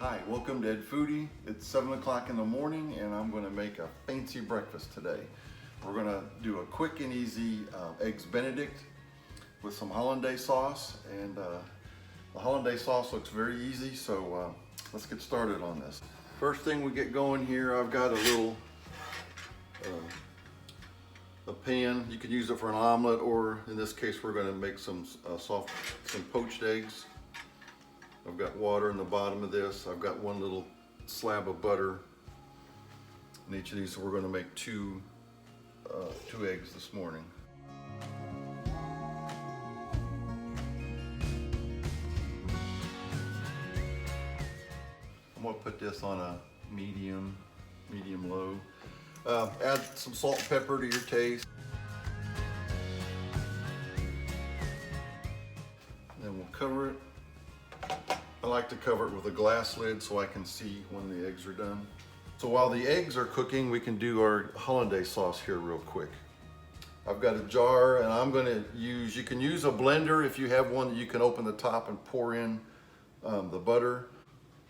Hi, welcome to Ed Foodie. It's 7 o'clock in the morning and I'm going to make a fancy breakfast today. We're going to do a quick and easy Eggs Benedict with some Hollandaise sauce. And the Hollandaise sauce looks very easy, so let's get started on this. First thing we get going here, I've got a little a pan. You could use it for an omelet, or in this case we're going to make some poached eggs. I've got water in the bottom of this. I've got one little slab of butter in each of these, so we're going to make two eggs this morning. I'm going to put this on a medium low. Add some salt and pepper to your taste. Then we'll cover it. I like to cover it with a glass lid so I can see when the eggs are done. So while the eggs are cooking, we can do our Hollandaise sauce here real quick. I've got a jar and I'm gonna use, you can use a blender if you have one that you can open the top and pour in the butter.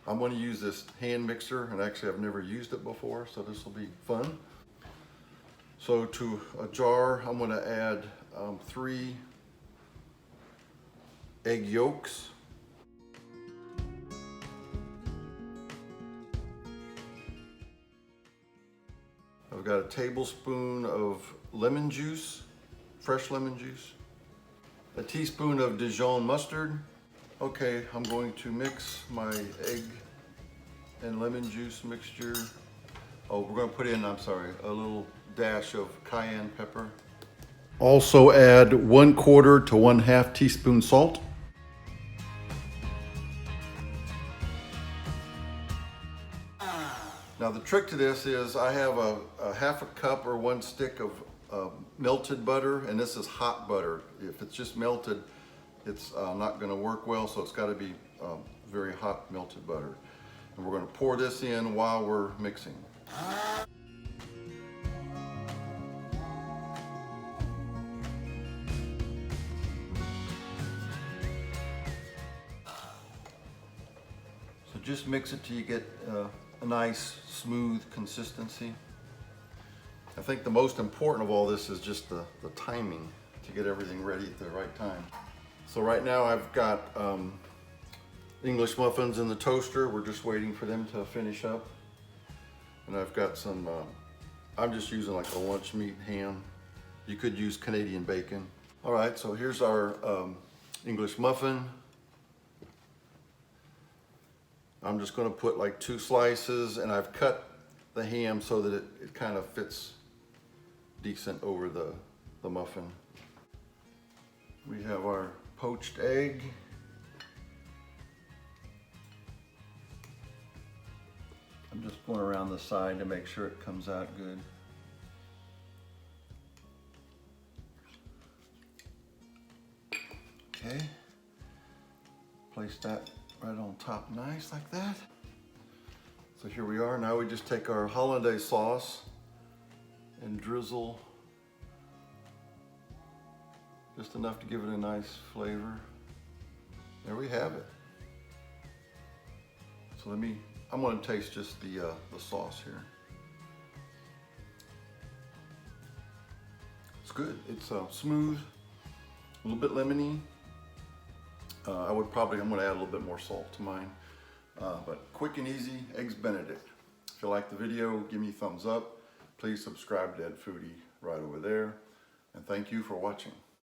I'm gonna use this hand mixer, and actually I've never used it before, so this will be fun. So to a jar, I'm gonna add 3 egg yolks. I've got a tablespoon of lemon juice, fresh lemon juice, a teaspoon of Dijon mustard. Okay, I'm going to mix my egg and lemon juice mixture. Oh, we're going to put in, a little dash of cayenne pepper. Also add 1/4 to 1/2 teaspoon salt. Now the trick to this is I have a 1/2 cup or 1 stick of melted butter, and this is hot butter. If it's just melted, it's not going to work well, so it's got to be very hot melted butter. And we're going to pour this in while we're mixing. So just mix it till you get a nice smooth consistency. I think the most important of all this is just the timing to get everything ready at the right time. So right now I've got English muffins in the toaster. We're just waiting for them to finish up. And I've got some, I'm just using like a lunch meat ham. You could use Canadian bacon. All right, so here's our English muffin. I'm just going to put like 2 slices, and I've cut the ham so that it kind of fits decent over the muffin. We have our poached egg. I'm just going around the side to make sure it comes out good. Okay, place that right on top, nice like that. So here we are. Now we just take our Hollandaise sauce and drizzle just enough to give it a nice flavor. There we have it. So I'm going to taste just the sauce here. It's good. It's smooth, a little bit lemony. I'm going to add a little bit more salt to mine. But quick and easy, Eggs Benedict. If you like the video, give me a thumbs up. Please subscribe to Ed Foodie right over there. And thank you for watching.